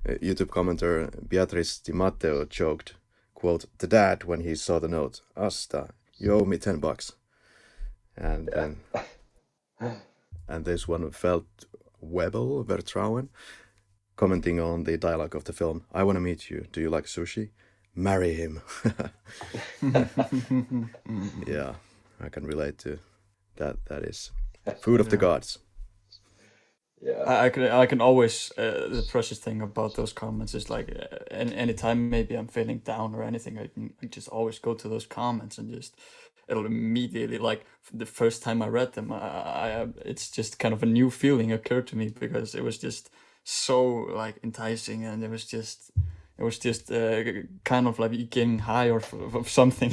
YouTube commenter Beatrice Di Matteo joked, quote, the dad when he saw the note, Asta, you owe me $10. And then and this one felt Webel Vertrauen commenting on the dialogue of the film, I want to meet you. Do you like sushi? Marry him. Yeah, I can relate to that. That is food of the gods.
Yeah.
I can always the precious thing about those comments is like anytime maybe I'm feeling down or anything, I can just always go to those comments and just it'll immediately, like the first time I read them, it's just kind of a new feeling occurred to me because it was just so like enticing, and it was just kind of like getting high of something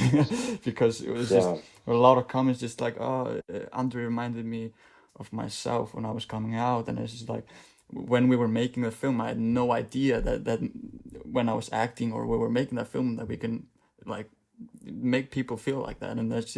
because it was just
Yeah.
a lot of comments just like, oh, Andre reminded me of myself when I was coming out, and it's just like when we were making the film, I had no idea that when I was acting or we were making that film that we can like make people feel like that, and it's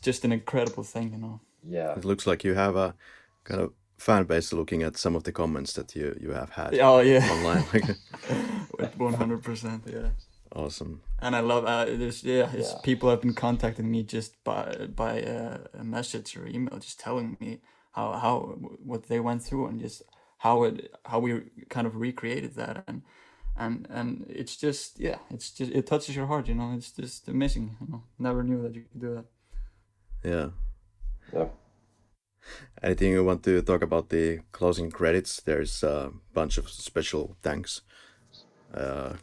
just an incredible thing.
Yeah.
It looks like you have a kind of fan base looking at some of the comments that you have had
Oh yeah,
online.
with 100%, yeah.
Awesome.
And I love it's people have been contacting me just by a message or email, just telling me how what they went through and just how we kind of recreated that, and it's just it touches your heart, it's just amazing. Never knew that you could do that.
Yeah.
Yeah.
Anything you want to talk about the closing credits? There's a bunch of special thanks,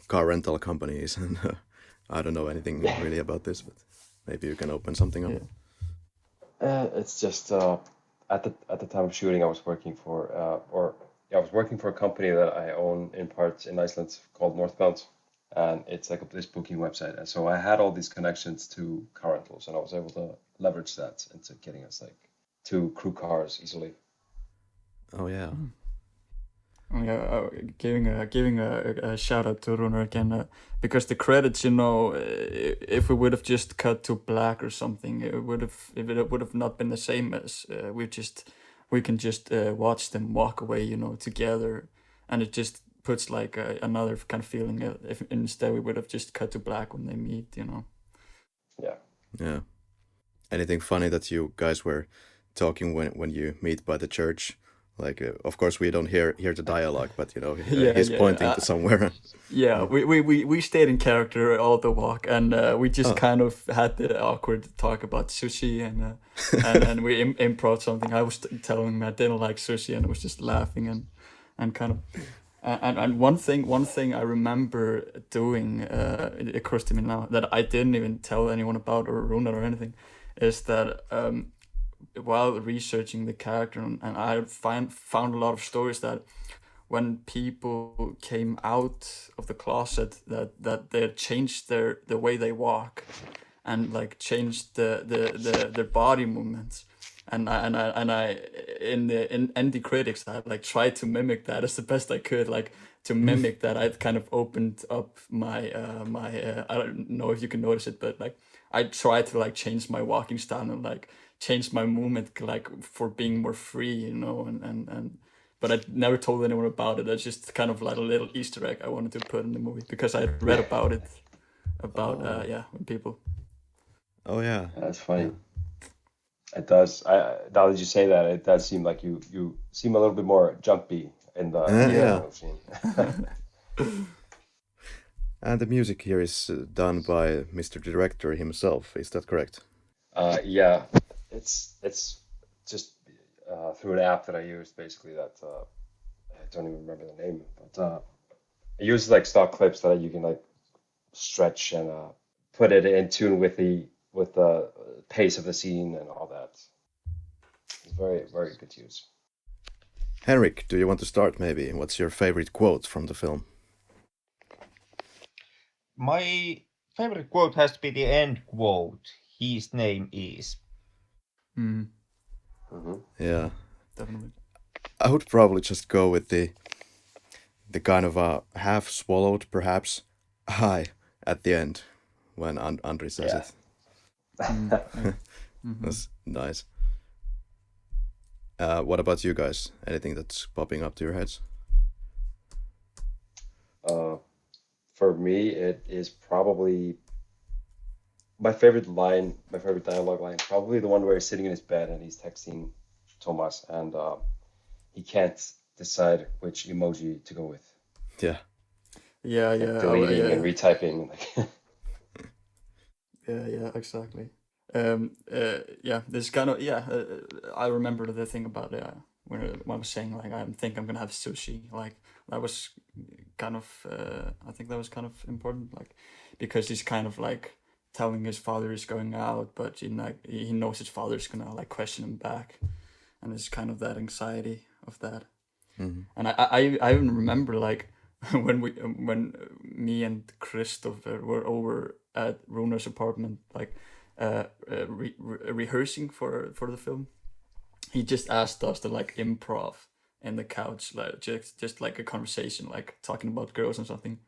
car rental companies, and I don't know anything really about this, but maybe you can open something up.
It's just at the time of shooting, I was working for I was working for a company that I own in parts in Iceland called Northbound, and it's like this booking website. And so I had all these connections to car rentals, and I was able to leverage that into getting us like 2 crew cars easily.
Oh yeah.
Yeah, giving a shout out to Runar again, because the credits, if we would have just cut to black or something, it would have not been the same as we can just watch them walk away, together, and it just puts like another kind of feeling. If instead we would have just cut to black when they meet.
Yeah.
Yeah. Anything funny that you guys were talking when you meet by the church? Like, of course, we don't hear the dialogue, but he's pointing to somewhere.
Yeah, we stayed in character all the walk, and we just kind of had the awkward talk about sushi, and we improv something. I was telling him I didn't like sushi, and I was just laughing and kind of. And one thing I remember doing, it occurs to me now that I didn't even tell anyone about or Runar or anything, is that while researching the character, and I found a lot of stories that when people came out of the closet, that they changed the way they walk, and like changed their body movements. And I in the critics, I like tried to mimic that as the best I could, like to mimic that. I've kind of opened up my I don't know if you can notice it, but like I tried to like change my walking style and like change my movement, like for being more free, and but I never told anyone about it. That's just kind of like a little Easter egg I wanted to put in the movie because I read about it when people.
Oh yeah.
That's funny. It does. Now that you say that, it does seem like you seem a little bit more jumpy in the
Yeah.
scene.
And the music here is done by Mr. Director himself. Is that correct?
Yeah, it's just through an app that I use basically that I don't even remember the name, but it uses like stock clips that you can like stretch and put it in tune with the pace of the scene and all that. It's very, very good use.
Henrik, do you want to start maybe? What's your favorite quote from the film?
My favorite quote has to be the end quote. His name is.
Mm,
Yeah,
definitely.
I would probably just go with the kind of half swallowed, perhaps, hi at the end when Andri says
Yeah.
it.
Yeah.
That's nice. What about you guys? Anything that's popping up to your heads?
For me, it is probably my favorite line, my favorite dialogue line, probably the one where he's sitting in his bed and he's texting Thomas and he can't decide which emoji to go with.
Yeah.
Yeah,
Like
yeah,
deleting
yeah,
and retyping. Like
yeah, exactly. Yeah, this kind of I remember the thing about when I was saying like I think I'm gonna have sushi. Like that was kind of I think that was kind of important. Like because he's kind of like telling his father he's going out, but he knows his father's gonna like question him back, and it's kind of that anxiety of that. And I even remember like when me and Christopher were over at Runar's apartment, like rehearsing for the film. He just asked us to like improv in the couch, like just like a conversation, like talking about girls and something.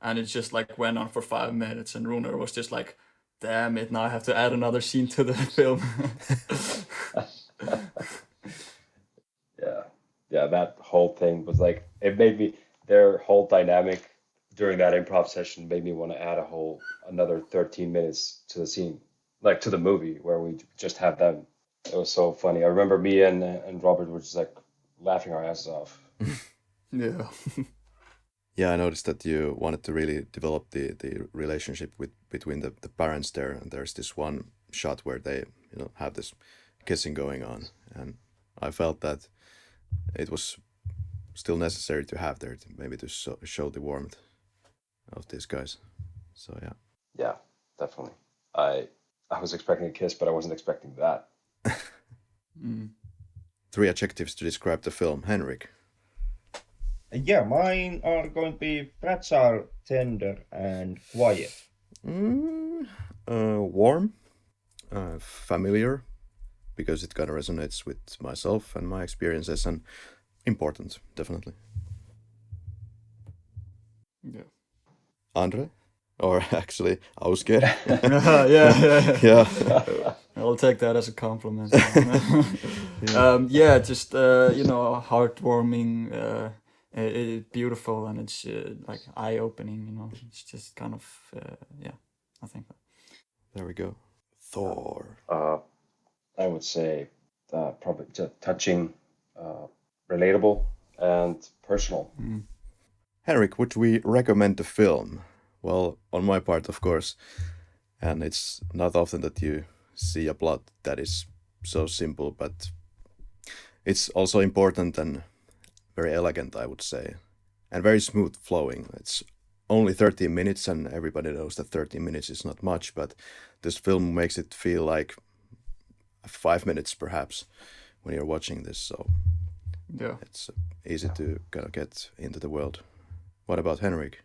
And it just like went on for 5 minutes, and Runar was just like, "Damn it! Now I have to add another scene to the film."
yeah, that whole thing was like it made me their whole dynamic during that improv session made me want to add another 13 minutes to the scene, like to the movie where we just have them. It was so funny. I remember me and Robert were just like laughing our asses off.
Yeah.
Yeah, I noticed that you wanted to really develop the relationship between the parents there, and there's this one shot where they have this kissing going on, and I felt that it was still necessary to have there to maybe to show the warmth of these guys. So yeah.
Yeah, definitely. I was expecting a kiss, but I wasn't expecting that.
3 adjectives to describe the film, Henrik.
Yeah, mine are going to be fragile, tender, and quiet.
Warm, familiar, because it kind of resonates with myself and my experiences, and important, definitely.
Yeah.
Andre? Or actually, Ásgeir.
Yeah.
Yeah.
I'll take that as a compliment. Just heartwarming, beautiful, and it's like eye-opening. It's just kind of I think.
There we go. Thor.
I would say probably touching, relatable, and personal.
Henrik, would we recommend the film? Well, on my part, of course. And it's not often that you see a plot that is so simple, but it's also important and very elegant, I would say, and very smooth flowing. It's only 13 minutes, and everybody knows that 13 minutes is not much, but this film makes it feel like 5 minutes perhaps when you're watching this. So
Yeah.
it's easy to kind of get into the world. What about Henrik?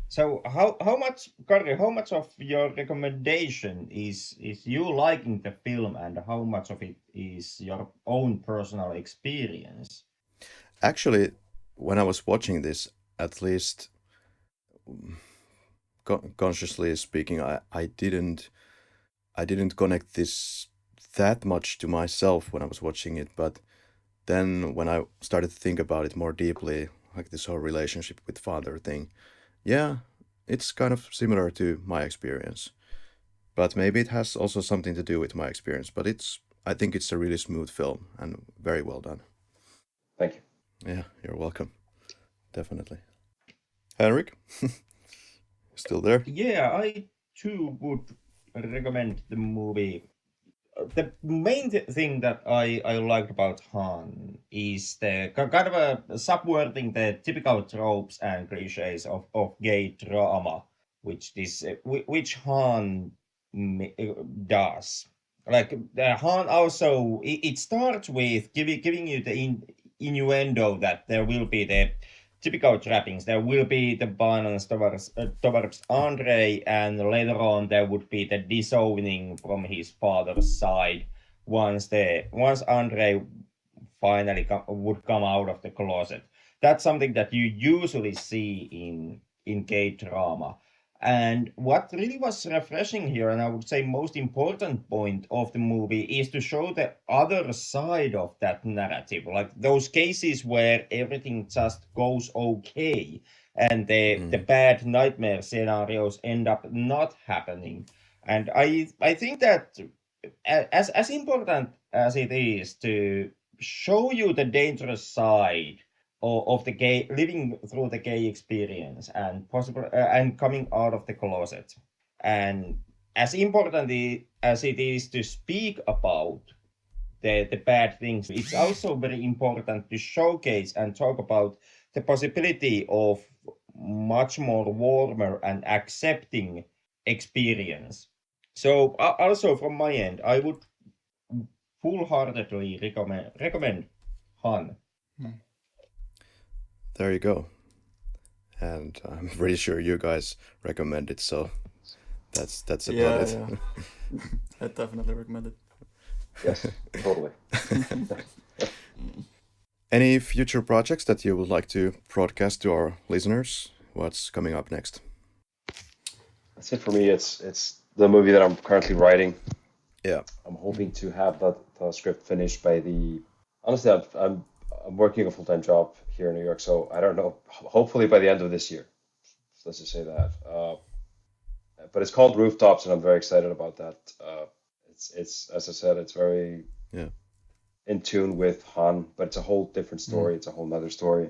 So how much, Karri, how much of your recommendation is you liking the film, and how much of it is your own personal experience?
Actually, when I was watching this, at least consciously speaking, I didn't connect this that much to myself when I was watching it, but then when I started to think about it more deeply, like this whole relationship with father thing, yeah, it's kind of similar to my experience. But maybe it has also something to do with my experience, but I think it's a really smooth film and very well done.
Thank you.
Yeah, you're welcome. Definitely. Henrik? Still there?
Yeah, I too would recommend the movie. The main thing that I liked about Han is the kind of a subverting the typical tropes and cliches of gay drama, which Han does. like Han also it starts with giving you the innuendo that there will be the typical trappings. There will be the violence towards Andre, and later on there would be the disowning from his father's side once Andre finally would come out of the closet. That's something that you usually see in gay drama. And what really was refreshing here, and I would say most important point of the movie, is to show the other side of that narrative, like those cases where everything just goes okay, and the bad nightmare scenarios end up not happening. And I think that as important as it is to show you the dangerous side of the gay living through the gay experience and possible and coming out of the closet, and as important as it is to speak about the bad things, it's also very important to showcase and talk about the possibility of much more warmer and accepting experience. So also from my end, I would full-heartedly recommend Han.
There you go. And I'm pretty sure you guys recommend it, so that's about it.
Yeah. I definitely recommend it.
Yes, totally.
Any future projects that you would like to broadcast to our listeners? What's coming up next?
That's it for me. It's the movie that I'm currently writing.
Yeah.
I'm hoping to have the script finished by the. Honestly, I'm working a full-time job here in New York, so I don't know. Hopefully by the end of this year. Let's just say that. But it's called Rooftops, and I'm very excited about that. It's as I said, it's very in tune with Han, but it's a whole different story. It's a whole nother story,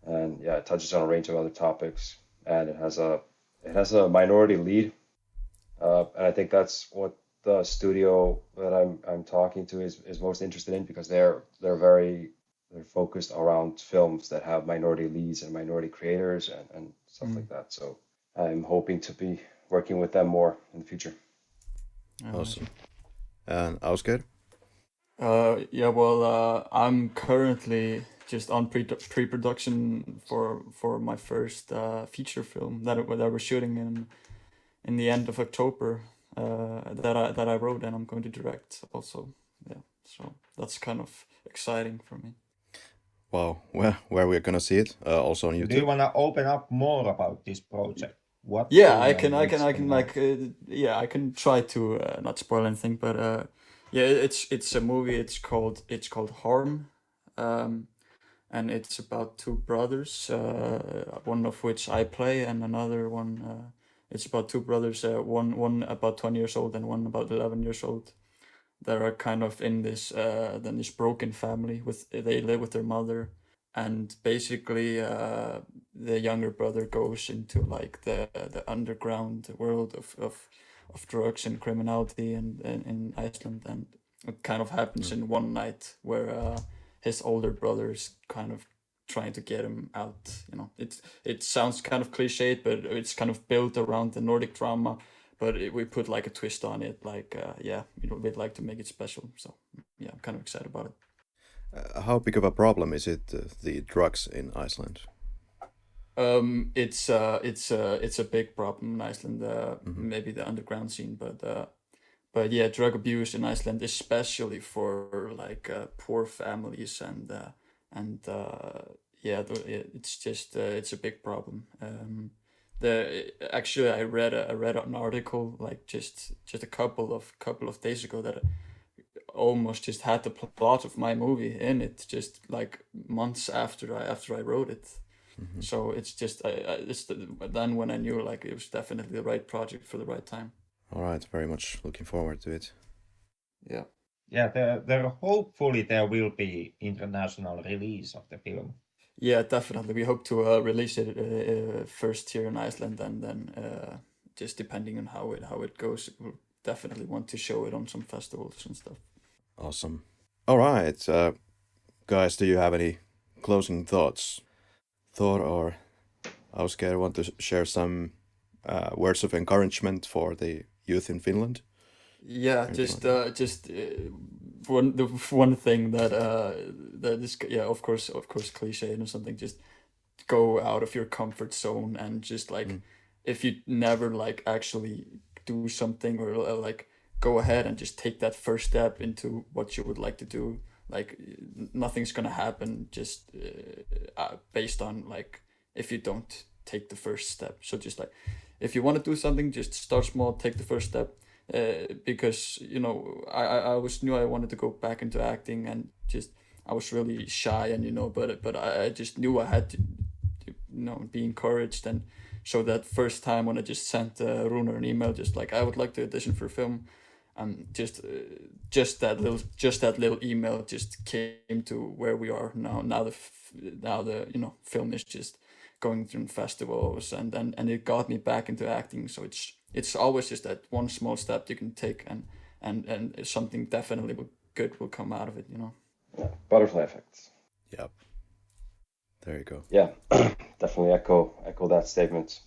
and yeah, it touches on a range of other topics, and it has a minority lead, and I think that's what the studio that I'm talking to is most interested in, because they're focused around films that have minority leads and minority creators and stuff like that. So I'm hoping to be working with them more in the future.
Awesome. And Ásgeir?
I'm currently just on pre-production for my first feature film that we're shooting in the end of October, that I wrote and I'm going to direct also. Yeah, so that's kind of exciting for me.
Wow, where we're gonna see it? Also on YouTube.
Do you want to open up more about this project? What?
Yeah, I can I can try to not spoil anything, but it's a movie. It's called Harm, and it's about two brothers, one of which I play, and another one. It's about two brothers, one about 20 years old and one about 11 years old. That are kind of in this broken family. They live with their mother, and basically the younger brother goes into like the underground world of drugs and criminality and in Iceland, and it kind of happens in one night where his older brother is kind of trying to get him out. It sounds kind of cliched, but it's kind of built around the Nordic drama, but we put like a twist on it, like we'd like to make it special. So yeah, I'm kind of excited about it.
How big of a problem is it, the drugs in Iceland?
It's a big problem in Iceland. Maybe the underground scene, but yeah, drug abuse in Iceland, especially for like poor families it's just it's a big problem. Actually I read an article like just a couple of days ago that almost just had the plot of my movie in it, just like months after I wrote it. So it's just then when I knew like it was definitely the right project for the right time.
All right, very much looking forward to it.
Yeah.
There hopefully there will be international release of the film.
Yeah, definitely. We hope to release it first here in Iceland, and then just depending on how it goes, we'll definitely want to show it on some festivals and stuff.
Awesome. All right, guys, do you have any closing thoughts? Thor or Ásgeir want to share some words of encouragement for the youth in Finland?
Yeah,
Anything
just one thing that that is, yeah, of course cliche and something. Just go out of your comfort zone and just like,
Mm.
if you never like actually do something, or like go ahead and just take that first step into what you would like to do, like nothing's gonna happen just based on like, if you don't take the first step. So just like, if you want to do something, just start small, take the first step. Because I always knew I wanted to go back into acting, and just I was really shy, and but I just knew I had to be encouraged. And so that first time when I just sent Runar an email, just like, I would like to audition for film, and just that little email just came to where we are now. Now the film is just going through festivals, and it got me back into acting. So it's always just that one small step you can take, and something definitely good will come out of it.
Yeah, butterfly effects.
Yep. There you go.
Yeah, definitely echo that statement.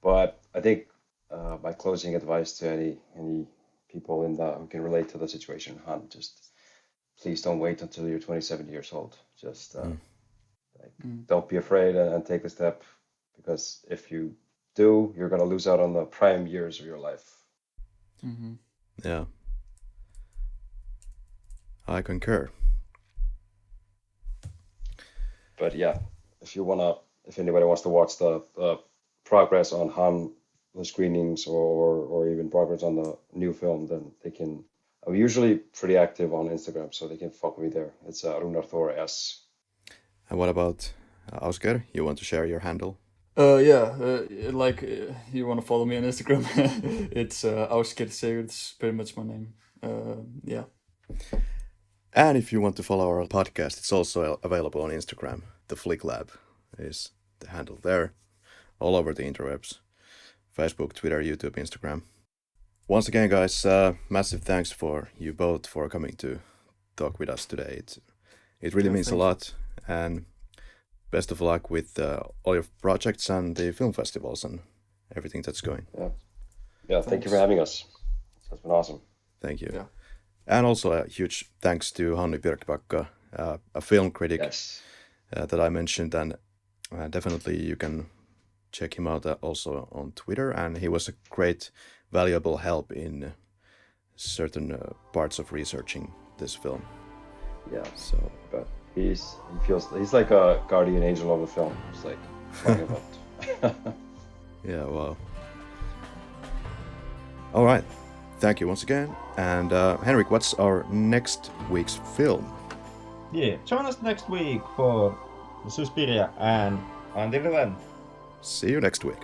But I think my closing advice to any people who can relate to the situation, Han, just please don't wait until you're 27 years old. Just don't be afraid, and take the step, because if you do, you're gonna lose out on the prime years of your life.
Mm-hmm.
Yeah. I concur.
But yeah, if anybody wants to watch the progress on Han, the screenings, or even progress on the new film, then they can. I'm usually pretty active on Instagram, so they can follow me there. It's Runar Thor S.
And what about Ásgeir? You want to share your handle?
Yeah, like, you want to follow me on Instagram? It's Ásgeir Sigurðsson. It's pretty much my name. Yeah.
And if you want to follow our podcast, it's also available on Instagram. The Flick Lab is the handle there, all over the interwebs. Facebook, Twitter, YouTube, Instagram. Once again, guys, massive thanks for you both for coming to talk with us today. It really means a lot, and best of luck with all your projects and the film festivals and everything that's going.
Yeah. Thank you for having us. It's been awesome.
Thank you.
Yeah.
And also a huge thanks to Hanni Björkbacka, a film critic that I mentioned, and definitely you can check him out also on Twitter. And he was a great, valuable help in certain parts of researching this film.
Yeah.
So,
but he's like a guardian angel of the film. It's like talking about.
yeah, wow. All right. Thank you once again. And Henrik, what's our next week's film?
Yeah, join us next week for Suspiria, and until then,
see you next week.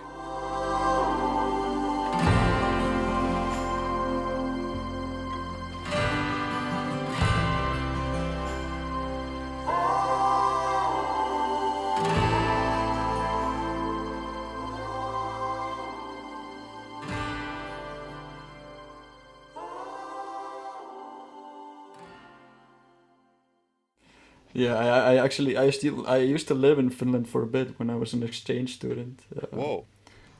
Yeah, I used to live in Finland for a bit when I was an exchange student.
Whoa.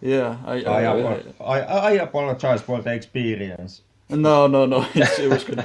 Yeah,
I apologize for the experience.
No, it was good.